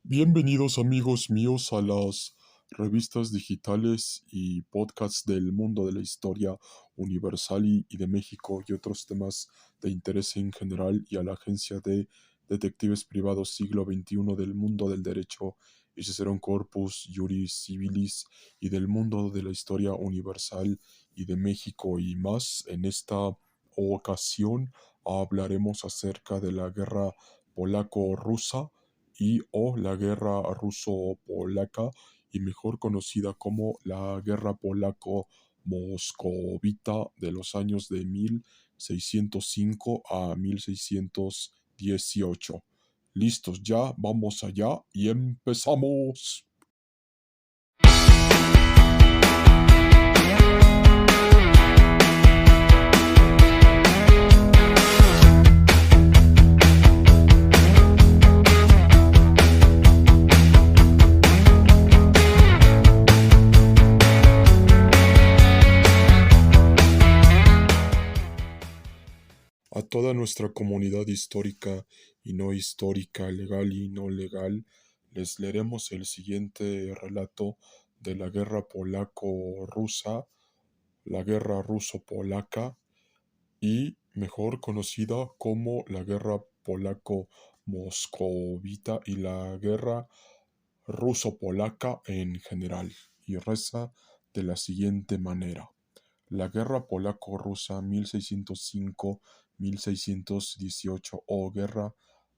Bienvenidos amigos míos a las revistas digitales y podcasts del mundo de la historia universal y de México y otros temas de interés en general y a la agencia de detectives privados siglo XXI del mundo del derecho y Cicerón Corpus Juris Civilis y del mundo de la historia universal y de México y más. En esta ocasión hablaremos acerca de la guerra polaco-rusa y o la guerra ruso-polaca y mejor conocida como la guerra polaco-moscovita de los años de 1605 a 1618. Listos ya, vamos allá y empezamos. A toda nuestra comunidad histórica y no histórica, legal y no legal, les leeremos el siguiente relato de la guerra polaco-rusa, la guerra ruso-polaca y mejor conocida como la guerra polaco-moscovita y la guerra ruso-polaca en general, y reza de la siguiente manera. La guerra polaco-rusa 1605-1618 o guerra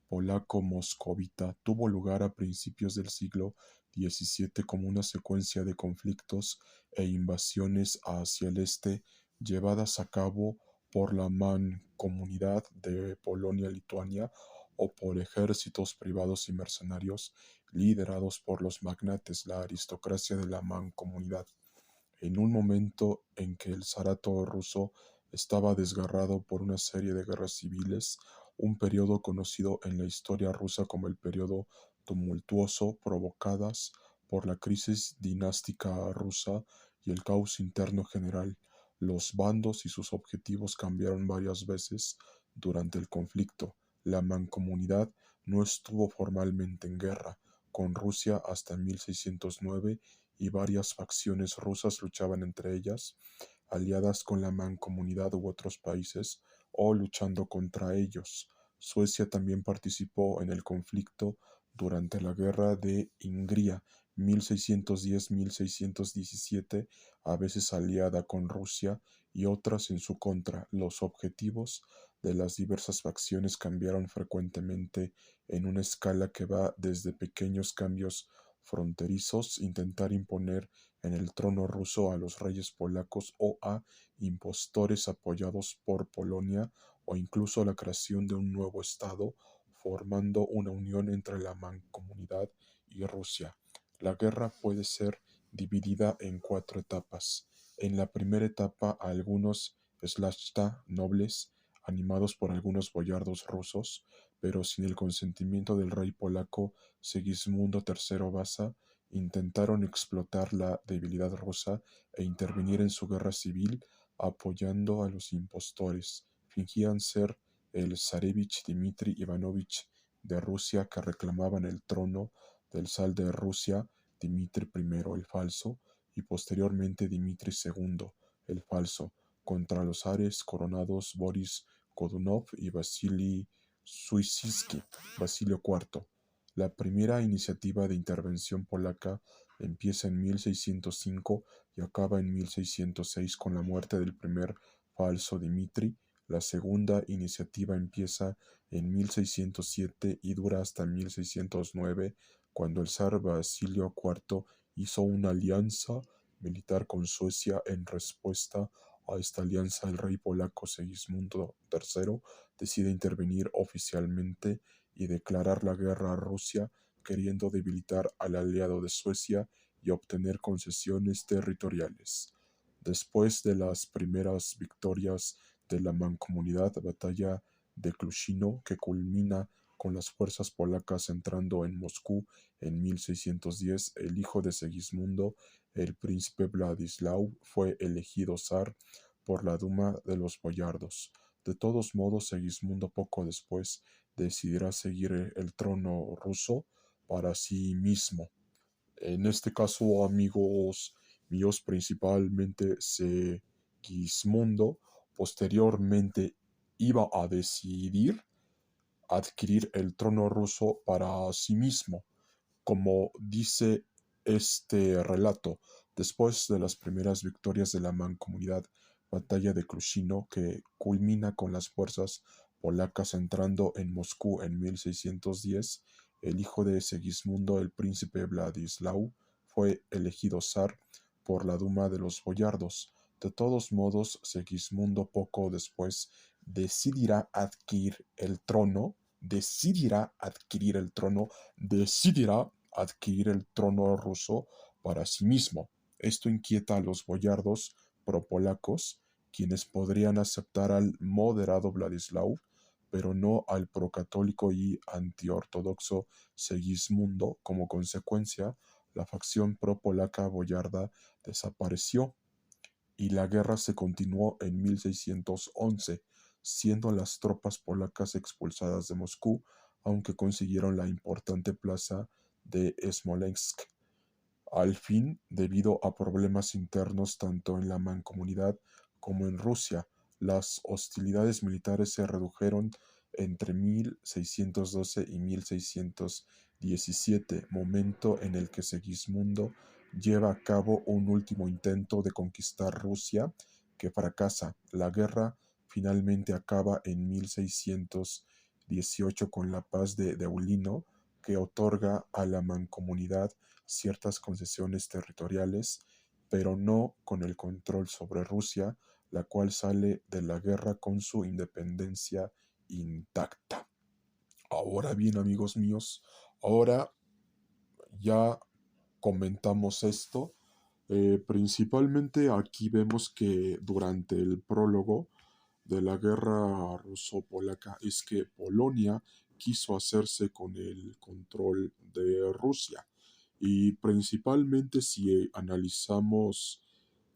polaco-moscovita tuvo lugar a principios del siglo XVII como una secuencia de conflictos e invasiones hacia el este llevadas a cabo por la Mancomunidad de Polonia-Lituania o por ejércitos privados y mercenarios liderados por los magnates, la aristocracia de la Mancomunidad. En un momento en que el zarato ruso estaba desgarrado por una serie de guerras civiles, un periodo conocido en la historia rusa como el periodo tumultuoso, provocadas por la crisis dinástica rusa y el caos interno general. Los bandos y sus objetivos cambiaron varias veces durante el conflicto. La mancomunidad no estuvo formalmente en guerra con Rusia hasta 1609 y varias facciones rusas luchaban entre ellas, aliadas con la Mancomunidad u otros países, o luchando contra ellos. Suecia también participó en el conflicto durante la Guerra de Ingria 1610-1617, a veces aliada con Rusia y otras en su contra. Los objetivos de las diversas facciones cambiaron frecuentemente en una escala que va desde pequeños cambios fronterizos, intentar imponer en el trono ruso a los reyes polacos o a impostores apoyados por Polonia o incluso la creación de un nuevo estado formando una unión entre la mancomunidad y Rusia. La guerra puede ser dividida en cuatro etapas. En la primera etapa, algunos slashta nobles, animados por algunos boyardos rusos, pero sin el consentimiento del rey polaco Segismundo III Vasa, intentaron explotar la debilidad rusa e intervenir en su guerra civil apoyando a los impostores. Fingían ser el zarevich Dmitri Ivanovich de Rusia que reclamaban el trono del zar de Rusia Dmitri I el falso y posteriormente Dmitri II el falso contra los zares coronados Boris Godunov y Vasily Suisiski, Basilio IV. La primera iniciativa de intervención polaca empieza en 1605 y acaba en 1606 con la muerte del primer falso Dmitri. La segunda iniciativa empieza en 1607 y dura hasta 1609, cuando el zar Basilio IV hizo una alianza militar con Suecia. En respuesta a esta alianza, el rey polaco Segismundo III decide intervenir oficialmente y declarar la guerra a Rusia, queriendo debilitar al aliado de Suecia y obtener concesiones territoriales. Después de las primeras victorias de la Mancomunidad, batalla de Klushino, que culmina con las fuerzas polacas entrando en Moscú en 1610, el hijo de Segismundo, el príncipe Vladislao, fue elegido zar por la Duma de los boyardos. De todos modos, Segismundo poco después decidirá seguir el trono ruso, para sí mismo. En este caso, amigos míos, principalmente Segismundo posteriormente iba a decidir adquirir el trono ruso para sí mismo. Como dice este relato, después de las primeras victorias de la mancomunidad, batalla de Krushino, que culmina con las fuerzas polacas entrando en Moscú en 1610, el hijo de Segismundo, el príncipe Vladislao, fue elegido zar por la Duma de los boyardos. De todos modos, Segismundo poco después decidirá adquirir el trono ruso para sí mismo. Esto inquieta a los boyardos propolacos, quienes podrían aceptar al moderado Vladislao, pero no al procatólico y antiortodoxo Segismundo. Como consecuencia, la facción propolaca boyarda desapareció y la guerra se continuó en 1611, siendo las tropas polacas expulsadas de Moscú, aunque consiguieron la importante plaza de Smolensk. Al fin, debido a problemas internos tanto en la mancomunidad como en Rusia, las hostilidades militares se redujeron entre 1612 y 1617, momento en el que Segismundo lleva a cabo un último intento de conquistar Rusia que fracasa. La guerra finalmente acaba en 1618 con la paz de Deulino, que otorga a la mancomunidad ciertas concesiones territoriales, pero no con el control sobre Rusia, la cual sale de la guerra con su independencia intacta. Ahora bien, amigos míos, ahora ya comentamos esto. Principalmente aquí vemos que durante el prólogo de la guerra ruso-polaca es que Polonia quiso hacerse con el control de Rusia. Y principalmente si analizamos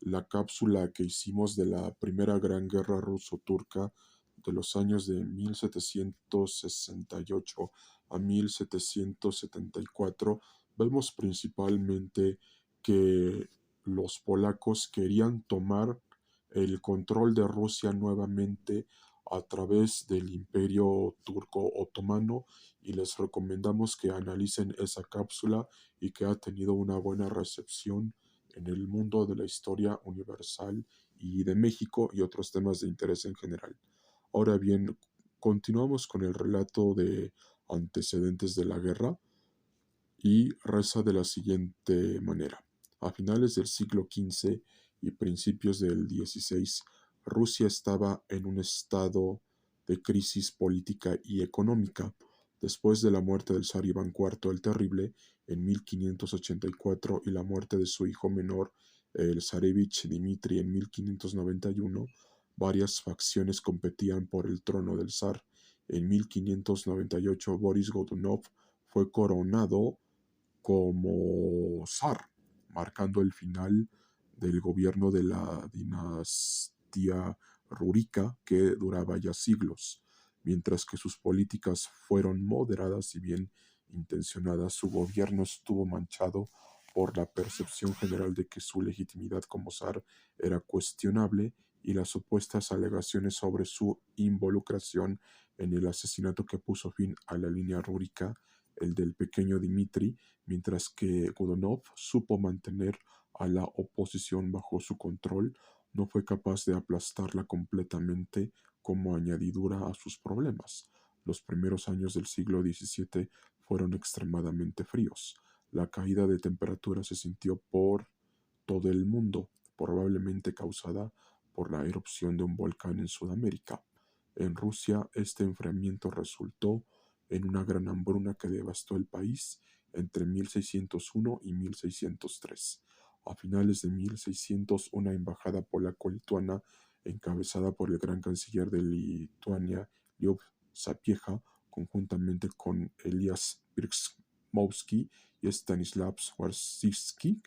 la cápsula que hicimos de la Primera Gran Guerra Ruso-Turca de los años de 1768 a 1774, vemos principalmente que los polacos querían tomar el control de Rusia nuevamente a través del Imperio Turco Otomano, y les recomendamos que analicen esa cápsula y que ha tenido una buena recepción en el mundo de la historia universal y de México y otros temas de interés en general. Ahora bien, continuamos con el relato de antecedentes de la guerra y reza de la siguiente manera. A finales del siglo XV y principios del XVI, Rusia estaba en un estado de crisis política y económica. Después de la muerte del zar Iván IV el Terrible en 1584 y la muerte de su hijo menor, el zarevich Dmitri, en 1591, varias facciones competían por el trono del zar. En 1598, Boris Godunov fue coronado como zar, marcando el final del gobierno de la dinastía rúrica que duraba ya siglos. Mientras que sus políticas fueron moderadas y bien intencionadas, su gobierno estuvo manchado por la percepción general de que su legitimidad como zar era cuestionable y las supuestas alegaciones sobre su involucración en el asesinato que puso fin a la línea rúrica, el del pequeño Dmitri, mientras que Godunov supo mantener a la oposición bajo su control, no fue capaz de aplastarla completamente como añadidura a sus problemas. Los primeros años del siglo XVII fueron extremadamente fríos. La caída de temperatura se sintió por todo el mundo, probablemente causada por la erupción de un volcán en Sudamérica. En Rusia, este enfriamiento resultó en una gran hambruna que devastó el país entre 1601 y 1603. A finales de 1600, una embajada polaco-lituana, encabezada por el gran canciller de Lituania, Liub Sapieha, conjuntamente con Elias Birkmowski y Stanislav Swarzywski,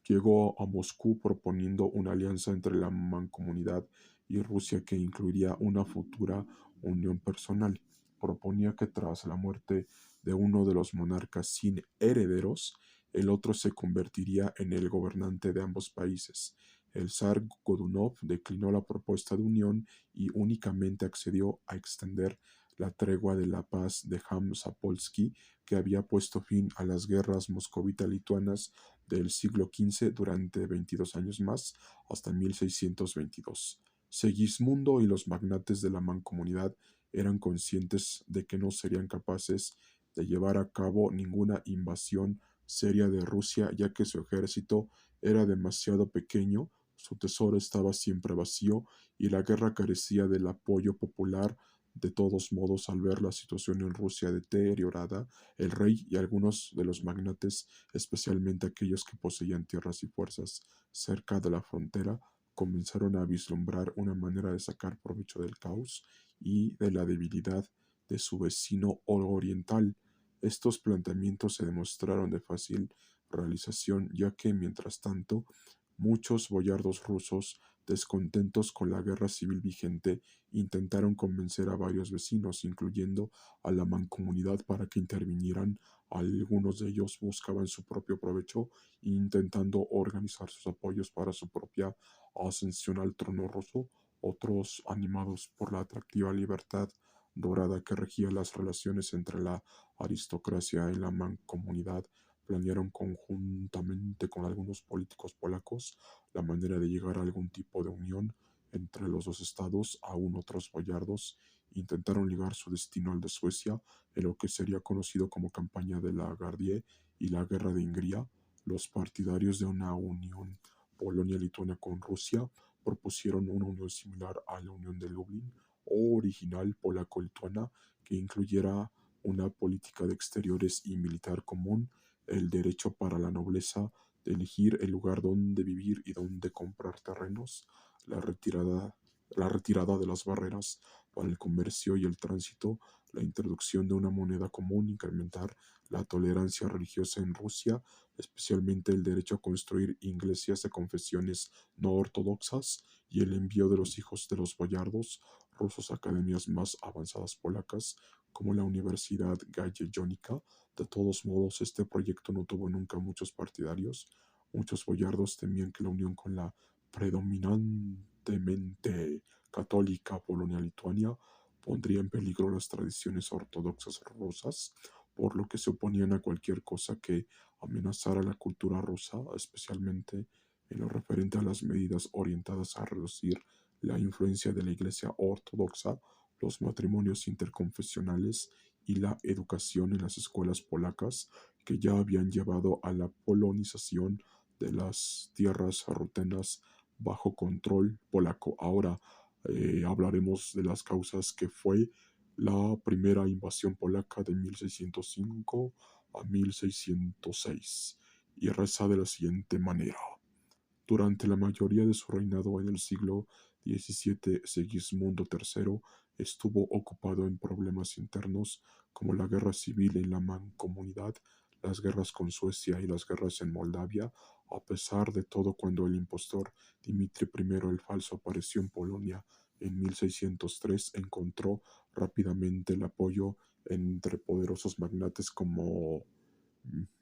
llegó a Moscú proponiendo una alianza entre la Mancomunidad y Rusia que incluiría una futura unión personal. proponía que tras la muerte de uno de los monarcas sin herederos, el otro se convertiría en el gobernante de ambos países. El zar Godunov declinó la propuesta de unión y únicamente accedió a extender la tregua de la paz de Ham-Zapolsky, que había puesto fin a las guerras moscovita-lituanas del siglo XV durante 22 años más, hasta 1622. Segismundo y los magnates de la mancomunidad eran conscientes de que no serían capaces de llevar a cabo ninguna invasión seria de Rusia, ya que su ejército era demasiado pequeño, su tesoro estaba siempre vacío y la guerra carecía del apoyo popular. De todos modos, al ver la situación en Rusia deteriorada, el rey y algunos de los magnates, especialmente aquellos que poseían tierras y fuerzas cerca de la frontera, comenzaron a vislumbrar una manera de sacar provecho del caos y de la debilidad de su vecino oriental. Estos planteamientos se demostraron de fácil realización, ya que, mientras tanto, muchos boyardos rusos, descontentos con la guerra civil vigente, intentaron convencer a varios vecinos, incluyendo a la mancomunidad, para que intervinieran. Algunos de ellos buscaban su propio provecho, intentando organizar sus apoyos para su propia ascensión al trono ruso. Otros, animados por la atractiva libertad dorada que regía las relaciones entre la aristocracia y la mancomunidad, planearon conjuntamente con algunos políticos polacos la manera de llegar a algún tipo de unión entre los dos estados. Aún otros boyardos intentaron ligar su destino al de Suecia en lo que sería conocido como Campaña de la Gardie y la Guerra de Hungría. Los partidarios de una unión Polonia-Lituania con Rusia propusieron una unión similar a la Unión de Lublin, original polaco-lituana, que incluyera una política de exteriores y militar común, el derecho para la nobleza de elegir el lugar donde vivir y donde comprar terrenos, la retirada, la retirada de las barreras para el comercio y el tránsito, la introducción de una moneda común, incrementar la tolerancia religiosa en Rusia, especialmente el derecho a construir iglesias de confesiones no ortodoxas y el envío de los hijos de los boyardos rusos a academias más avanzadas polacas, como la Universidad Jagiellonica. De todos modos, este proyecto no tuvo nunca muchos partidarios. Muchos boyardos temían que la unión con la predominantemente católica Polonia-Lituania pondría en peligro las tradiciones ortodoxas rusas, por lo que se oponían a cualquier cosa que amenazara la cultura rusa, especialmente en lo referente a las medidas orientadas a reducir la influencia de la Iglesia ortodoxa, los matrimonios interconfesionales y la educación en las escuelas polacas, que ya habían llevado a la polonización de las tierras rutenas bajo control polaco. Ahora hablaremos de las causas que fue la primera invasión polaca de 1605 a 1606, y reza de la siguiente manera. Durante la mayoría de su reinado en el siglo XVII, Segismundo III estuvo ocupado en problemas internos como la guerra civil en la Mancomunidad, las guerras con Suecia y las guerras en Moldavia. A pesar de todo, cuando el impostor Dimitri I el Falso apareció en Polonia en 1603, encontró rápidamente el apoyo entre poderosos magnates como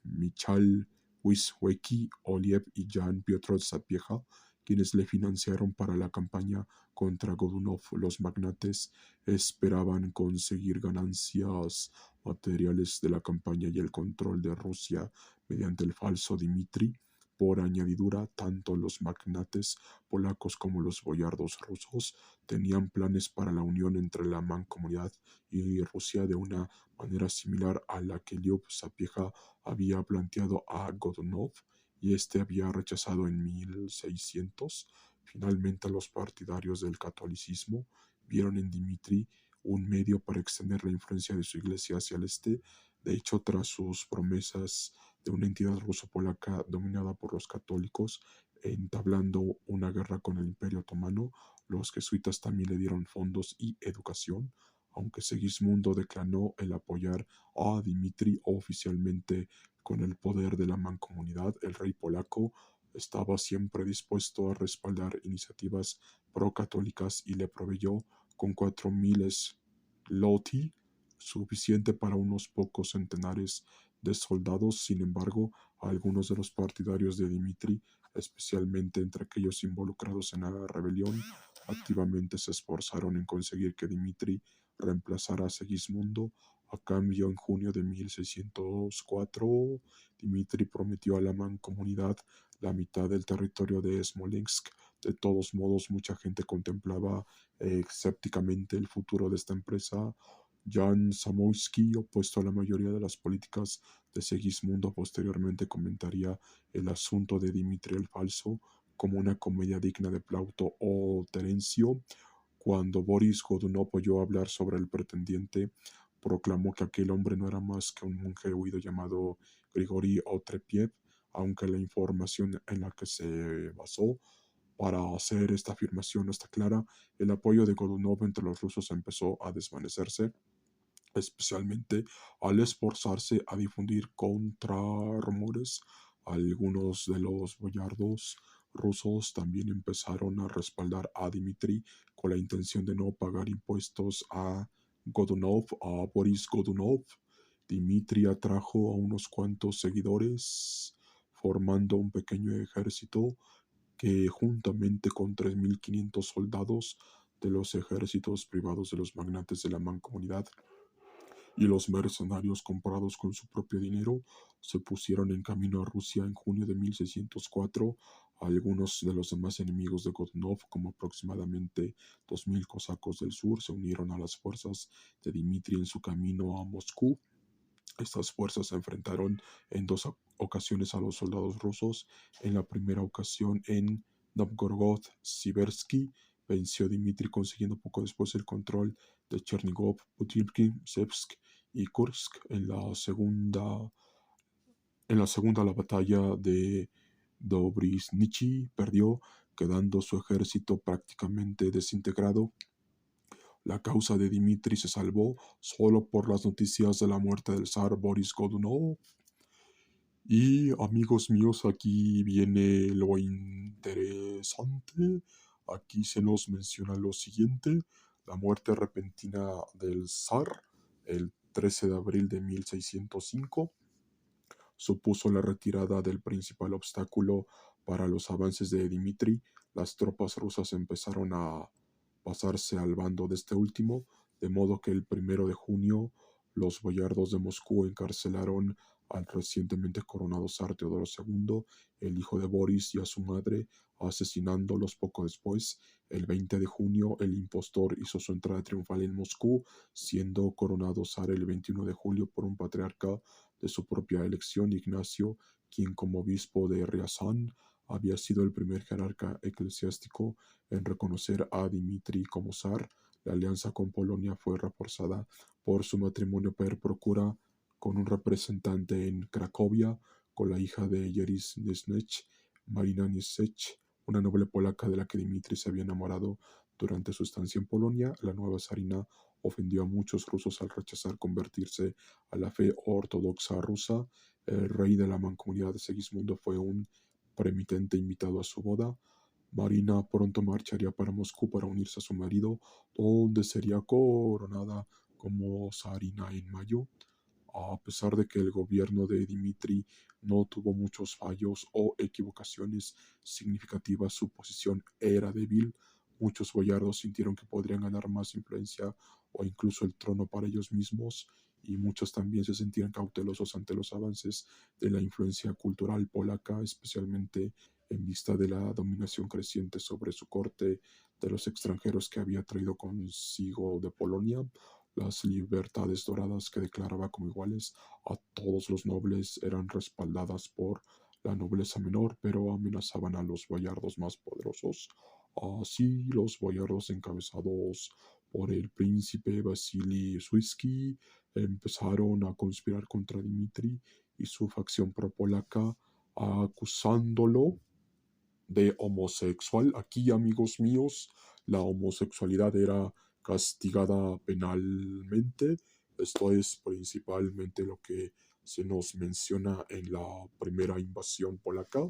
Michal Wisłocki, Oliev y Jan Piotr Sapieha, quienes le financiaron para la campaña contra Godunov. Los magnates esperaban conseguir ganancias materiales de la campaña y el control de Rusia mediante el falso Dmitri. Por añadidura, tanto los magnates polacos como los boyardos rusos tenían planes para la unión entre la Mancomunidad y Rusia de una manera similar a la que Lyub Sapieha había planteado a Godunov, y este había rechazado en 1600. Finalmente, los partidarios del catolicismo vieron en Dmitri un medio para extender la influencia de su iglesia hacia el este. De hecho, tras sus promesas de una entidad ruso-polaca dominada por los católicos, entablando una guerra con el Imperio Otomano, los jesuitas también le dieron fondos y educación. Aunque Segismundo declinó el apoyar a Dmitri oficialmente con el poder de la mancomunidad, el rey polaco estaba siempre dispuesto a respaldar iniciativas pro-católicas y le proveyó con 4000 zloty, suficiente para unos pocos centenares de soldados. Sin embargo, algunos de los partidarios de Dmitri, especialmente entre aquellos involucrados en la rebelión, activamente se esforzaron en conseguir que Dmitri reemplazara a Segismundo. A cambio, en junio de 1604, Dmitri prometió a la mancomunidad la mitad del territorio de Smolensk. De todos modos, mucha gente contemplaba escépticamente el futuro de esta empresa. Jan Zamoyski, opuesto a la mayoría de las políticas de Segismundo, posteriormente comentaría el asunto de Dimitri el Falso como una comedia digna de Plauto o Terencio. Cuando Boris Godunov oyó hablar sobre el pretendiente, proclamó que aquel hombre no era más que un monje huido llamado Grigori Otrepiev, aunque la información en la que se basó para hacer esta afirmación no está clara. El apoyo de Godunov entre los rusos empezó a desvanecerse, especialmente al esforzarse a difundir contrarrumores. Algunos de los boyardos rusos también empezaron a respaldar a Dmitri con la intención de no pagar impuestos a Godunov, a Boris Godunov. Dmitri atrajo a unos cuantos seguidores, formando un pequeño ejército que, juntamente con 3.500 soldados de los ejércitos privados de los magnates de la mancomunidad y los mercenarios comprados con su propio dinero, se pusieron en camino a Rusia en junio de 1604. Algunos de los demás enemigos de Godunov, como aproximadamente 2.000 cosacos del sur, se unieron a las fuerzas de Dmitri en su camino a Moscú. Estas fuerzas se enfrentaron en dos ocasiones a los soldados rusos. En la primera ocasión en Novgorod-Siversky venció a Dmitri, consiguiendo poco después el control de Chernigov, Putilkin, Sevsk y Kursk. En la segunda, la batalla de Dobrysnichy perdió, quedando su ejército prácticamente desintegrado. La causa de Dmitri se salvó solo por las noticias de la muerte del zar Boris Godunov. Y amigos míos, aquí viene lo interesante. Aquí se nos menciona lo siguiente: la muerte repentina del zar el 13 de abril de 1605 supuso la retirada del principal obstáculo para los avances de Dmitri. Las tropas rusas empezaron a pasarse al bando de este último, de modo que el 1 de junio los boyardos de Moscú encarcelaron al recientemente coronado zar Teodoro II, el hijo de Boris, y a su madre, asesinándolos poco después. El 20 de junio el impostor hizo su entrada triunfal en Moscú, siendo coronado zar el 21 de julio por un patriarca de su propia elección, Ignacio, quien como obispo de Riazán había sido el primer jerarca eclesiástico en reconocer a Dmitri como zar. La alianza con Polonia fue reforzada por su matrimonio per procura con un representante en Cracovia, con la hija de Jeris Nesnech, Marina Niesech, una noble polaca de la que Dmitri se había enamorado durante su estancia en Polonia. La nueva zarina ofendió a muchos rusos al rechazar convertirse a la fe ortodoxa rusa. El rey de la mancomunidad de Segismundo fue un preeminente invitado a su boda. Marina pronto marcharía para Moscú para unirse a su marido, donde sería coronada como zarina en mayo. A pesar de que el gobierno de Dmitri no tuvo muchos fallos o equivocaciones significativas, su posición era débil. Muchos boyardos sintieron que podrían ganar más influencia o incluso el trono para ellos mismos, y muchos también se sentían cautelosos ante los avances de la influencia cultural polaca, especialmente en vista de la dominación creciente sobre su corte de los extranjeros que había traído consigo de Polonia. Las libertades doradas que declaraba como iguales a todos los nobles eran respaldadas por la nobleza menor, pero amenazaban a los boyardos más poderosos. Así, los boyardos encabezados por el príncipe Vasily Suisky empezaron a conspirar contra Dmitri y su facción pro-polaca, acusándolo de homosexual. Aquí, amigos míos, la homosexualidad era castigada penalmente. Esto es principalmente lo que se nos menciona en la primera invasión polaca.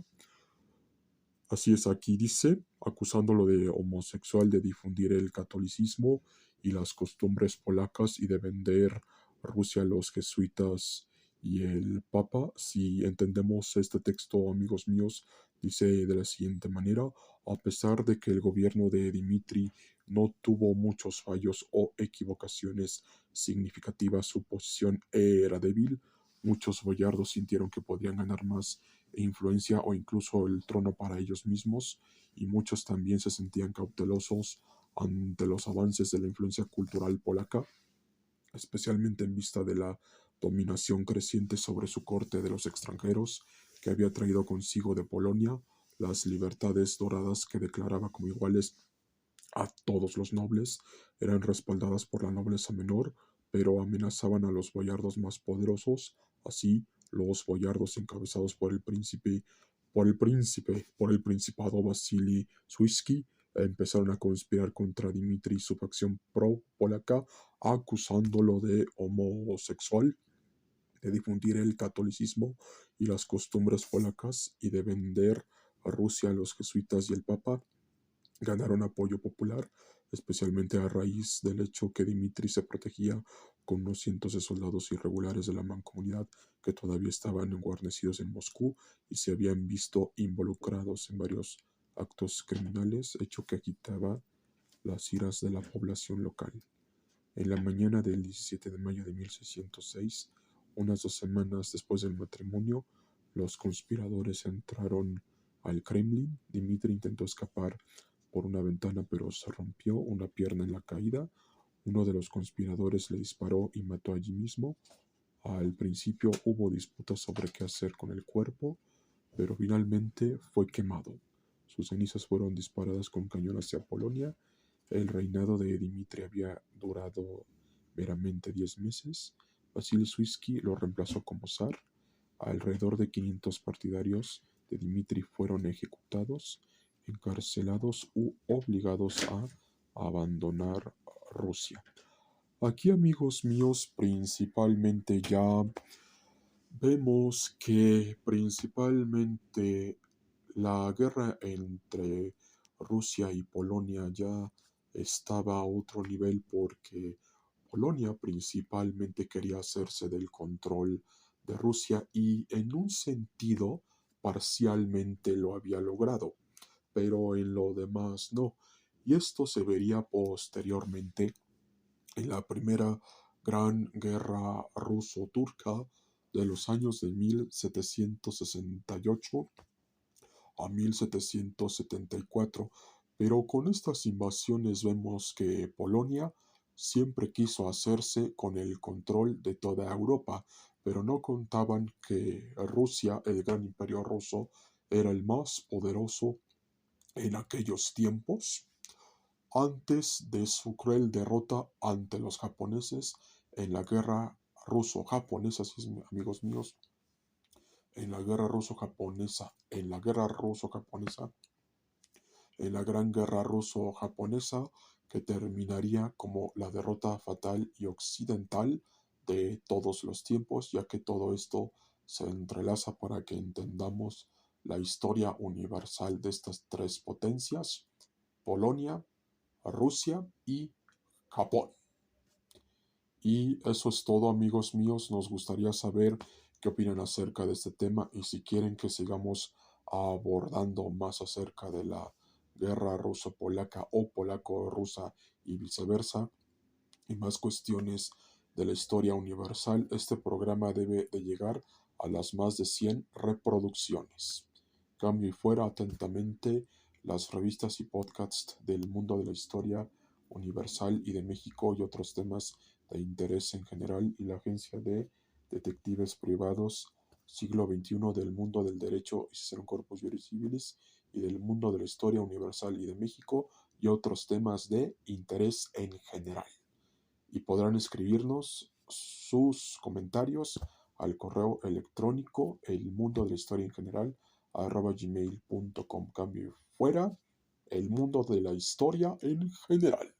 Así es, aquí dice, acusándolo de homosexual, de difundir el catolicismo y las costumbres polacas y de vender Rusia, los jesuitas y el Papa. Si entendemos este texto, amigos míos, dice de la siguiente manera: a pesar de que el gobierno de Dmitri no tuvo muchos fallos o equivocaciones significativas, su posición era débil. Muchos boyardos sintieron que podían ganar más influencia o incluso el trono para ellos mismos, y muchos también se sentían cautelosos ante los avances de la influencia cultural polaca, especialmente en vista de la dominación creciente sobre su corte de los extranjeros que había traído consigo de Polonia las libertades doradas que declaraba como iguales a todos los nobles. Eran respaldadas por la nobleza menor, pero amenazaban a los boyardos más poderosos. Así, los boyardos encabezados por el principado Vasili Suisky empezaron a conspirar contra Dmitri y su facción pro-polaca, acusándolo de homosexual, de difundir el catolicismo y las costumbres polacas y de vender a Rusia a los jesuitas y el Papa. Ganaron apoyo popular, especialmente a raíz del hecho que Dmitri se protegía con unos cientos de soldados irregulares de la mancomunidad que todavía estaban guarnecidos en Moscú y se habían visto involucrados en varios actos criminales, hecho que agitaba las iras de la población local. En la mañana del 17 de mayo de 1606, unas 2 semanas después del matrimonio, los conspiradores entraron al Kremlin. Dmitri intentó escapar por una ventana, pero se rompió una pierna en la caída. Uno de los conspiradores le disparó y mató allí mismo. Al principio hubo disputas sobre qué hacer con el cuerpo, pero finalmente fue quemado. Sus cenizas fueron disparadas con cañón hacia Polonia. El reinado de Dmitri había durado meramente 10 meses. Vasili Suisky lo reemplazó como zar. Alrededor de 500 partidarios de Dmitri fueron ejecutados, encarcelados u obligados a abandonar Rusia. Aquí, amigos míos, principalmente ya vemos que principalmente la guerra entre Rusia y Polonia ya estaba a otro nivel, porque Polonia principalmente quería hacerse del control de Rusia y en un sentido parcialmente lo había logrado, pero en lo demás no. Y esto se vería posteriormente en la primera gran guerra ruso-turca de los años de 1768 a 1774. Pero con estas invasiones vemos que Polonia siempre quiso hacerse con el control de toda Europa, pero no contaban que Rusia, el gran imperio ruso, era el más poderoso en aquellos tiempos, antes de su cruel derrota ante los japoneses en la guerra ruso-japonesa. Sí, amigos míos, en la guerra ruso-japonesa, en la gran guerra ruso-japonesa, que terminaría como la derrota fatal y occidental de todos los tiempos, ya que todo esto se entrelaza para que entendamos la historia universal de estas tres potencias: Polonia, Rusia y Japón. Y eso es todo, amigos míos. Nos gustaría saber qué opinan acerca de este tema y si quieren que sigamos abordando más acerca de la guerra ruso-polaca o polaco-rusa y viceversa, y más cuestiones de la historia universal. Este programa debe de llegar a las más de 100 reproducciones. Cambio y fuera, atentamente, las revistas y podcasts del mundo de la historia universal y de México y otros temas de interés en general, y la agencia de detectives privados siglo XXI del mundo del derecho y Cicerón Corpus Juris Civilis y del mundo de la historia universal y de México y otros temas de interés en general. Y podrán escribirnos sus comentarios al correo electrónico el mundo de la historia en general @gmail.com. Cambio fuera, el mundo de la historia en general.